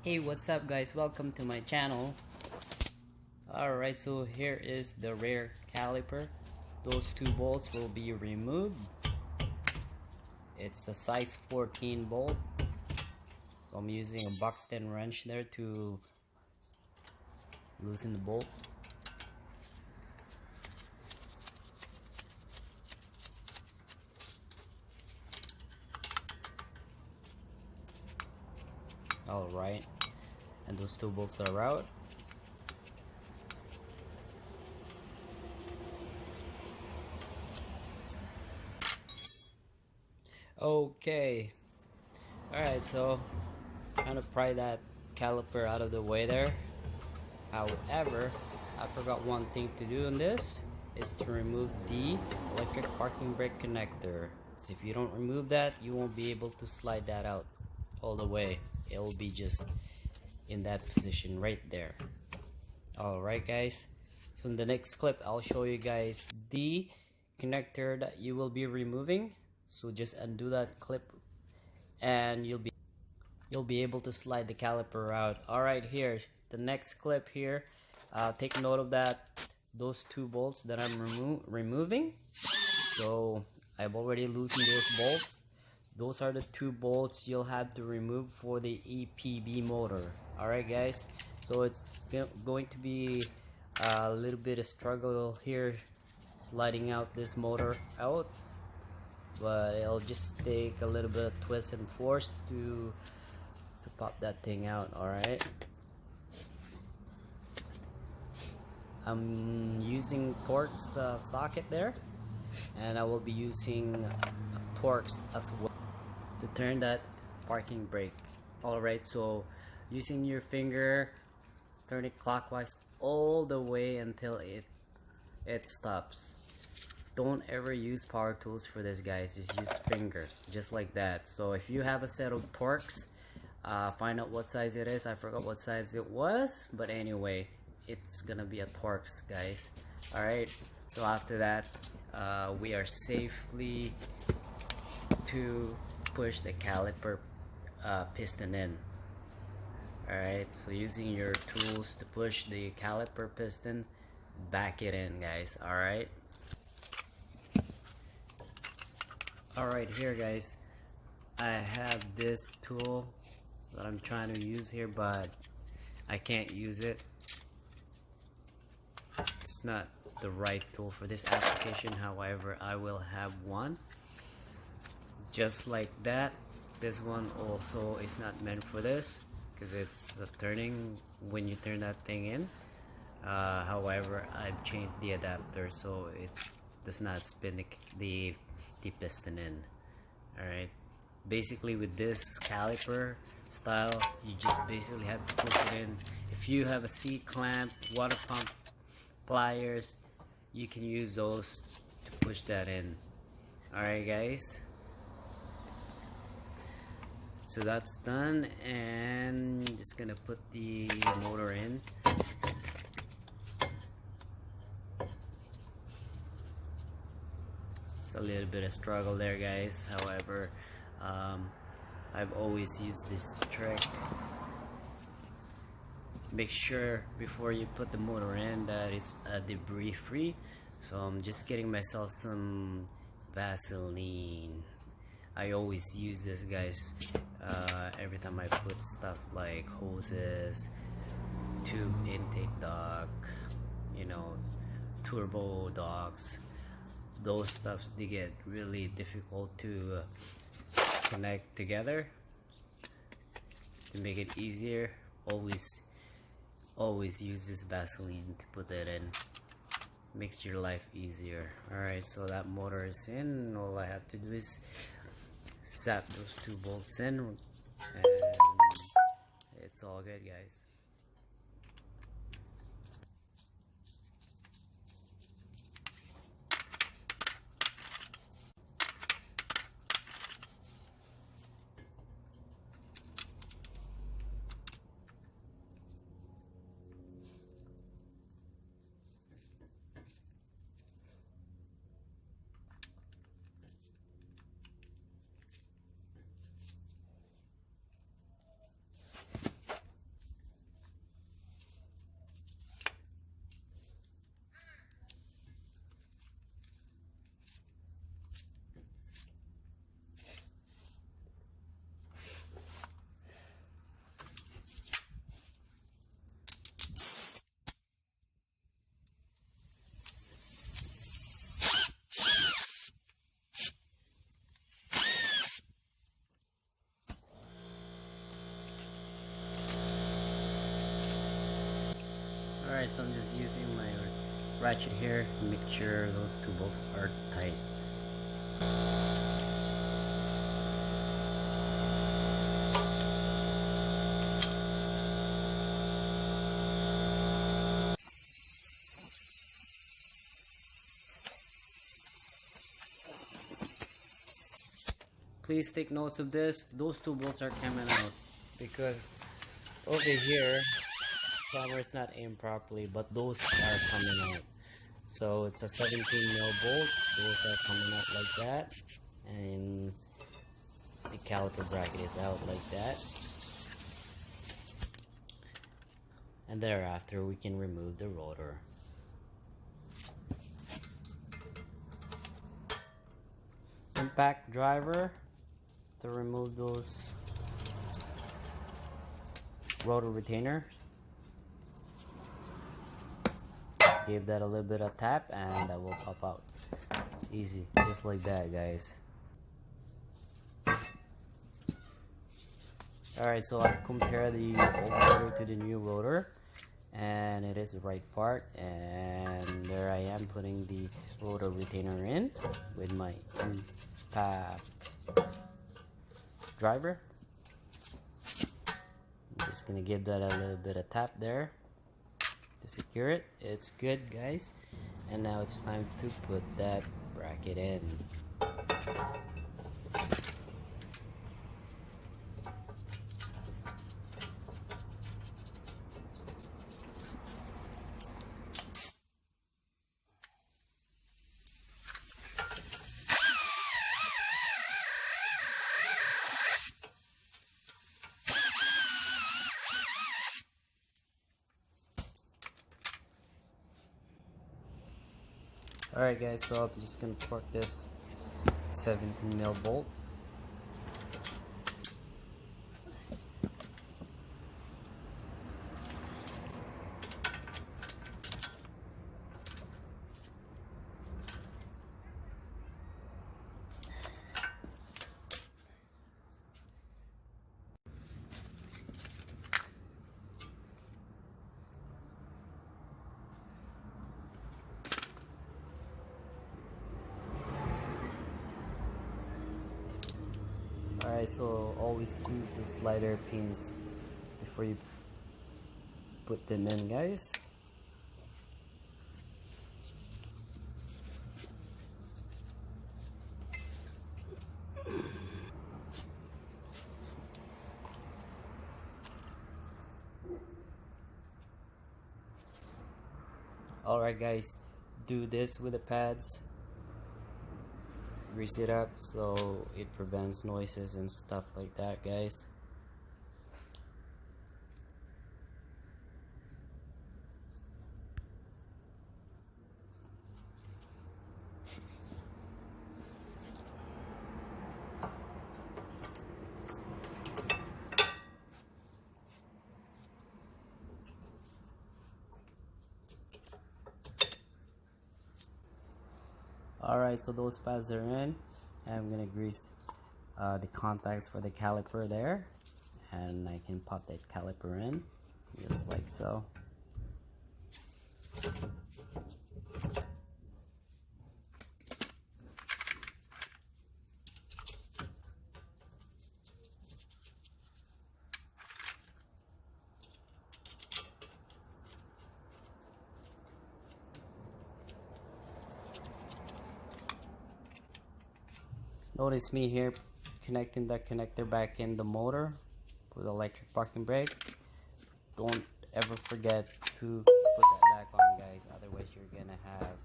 Hey, what's up guys, welcome to my channel. Alright, so here is the rear caliper. Those two bolts will be removed. It's a size 14 bolt, so I'm using a Buxton wrench there to loosen the bolt. Alright, and those two bolts are out. Okay, alright, so kind of pry that caliper out of the way there. However, I forgot one thing to do in this is to remove the electric parking brake connector. So if you don't remove that, you won't be able to slide that out all the way. It will be just in that position right there. Alright guys, so in the next clip I'll show you guys the connector that you will be removing. So just undo that clip and you'll be able to slide the caliper out. Alright, here the next clip here, take note of that, those two bolts that I'm removing. So I've already loosened those bolts. Those are the two bolts you'll have to remove for the EPB motor. Alright guys, so it's going to be a little bit of struggle here sliding out this motor out, but it'll just take a little bit of twist and force to pop that thing out. Alright, I'm using Torx socket there, and I will be using Torx as well to turn that parking brake. Alright, so using your finger, turn it clockwise all the way until it stops. Don't ever use power tools for this guys, just use finger, just like that. So if you have a set of Torx, find out what size it is. I forgot what size it was, but anyway, it's gonna be a Torx guys. Alright, so after that we are safely to push the caliper piston in. Alright, so using your tools to push the caliper piston, back it in guys. Alright, alright, here guys, I have this tool that I'm trying to use here, but I can't use it. It's not the right tool for this application. However, I will have one just like that. This one also is not meant for this because it's turning when you turn that thing in. However, I've changed the adapter so it does not spin the piston in. Alright, basically with this caliper style, you just basically have to push it in. If you have a C-clamp, water pump, pliers, you can use those to push that in. Alright guys, so that's done, and just gonna put the motor in. It's a little bit of struggle there guys. However, I've always used this trick. Make sure before you put the motor in that it's debris free. So I'm just getting myself some Vaseline. I always use this guys every time I put stuff like hoses, tube intake duct, you know, turbo ducts. Those stuffs, they get really difficult to connect together. To make it easier, always use this Vaseline to put that in. Makes your life easier. Alright, so that motor is in. All I have to do is zap those two bolts in, and it's all good guys. Alright, so I'm just using my ratchet here to make sure those two bolts are tight. Please take notes of this. Those two bolts are coming out because over here camera is not aimed properly, but those are coming out. So it's a 17 mil bolt. Those are coming out like that, and the caliper bracket is out like that. And thereafter we can remove the rotor. Impact driver to remove those rotor retainers. Give that a little bit of tap and that will pop out. Easy, just like that, guys. Alright, so I compare the old rotor to the new rotor, and it is the right part, and there I am putting the rotor retainer in with my impact driver. I'm just gonna give that a little bit of tap there to secure it. It's good, guys, and now it's time to put that bracket in. Alright guys, so I'm just gonna torque this 17 mil bolt. Alright, so always glue the slider pins before you put them in, guys. Alright guys, do this with the pads. Grease it up so it prevents noises and stuff like that, guys. Alright, so those pads are in. I'm gonna grease the contacts for the caliper there, and I can pop that caliper in just like so. Notice me here connecting that connector back in the motor with electric parking brake. Don't ever forget to put that back on, guys, otherwise you're gonna have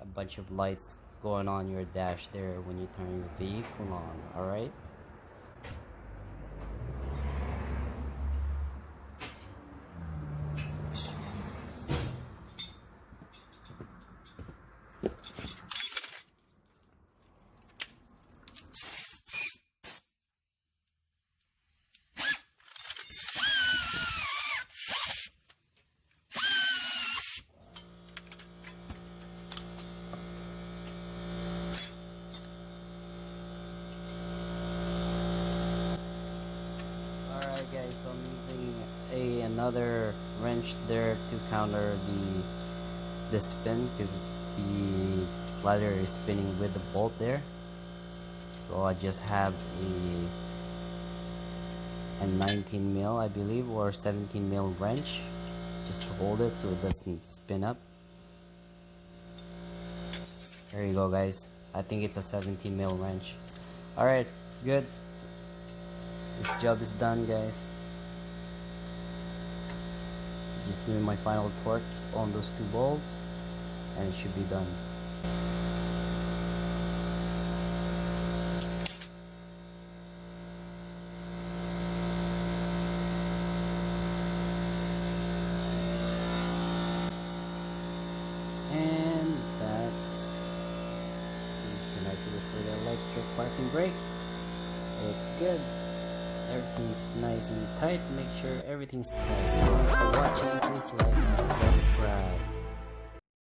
a bunch of lights going on your dash there when you turn your vehicle on. Alright? Guys, so I'm using another wrench there to counter the spin, because the slider is spinning with the bolt there. So I just have a 19 mil, I believe, or 17 mil wrench just to hold it so it doesn't spin up. There you go, guys. I think it's a 17 mil wrench. Alright, good. This job is done, guys. Just doing my final torque on those two bolts and it should be done. And that's connected it for the electric parking brake. It's good. Everything's nice and tight. Make sure everything's tight. Thanks for watching. Please like and subscribe.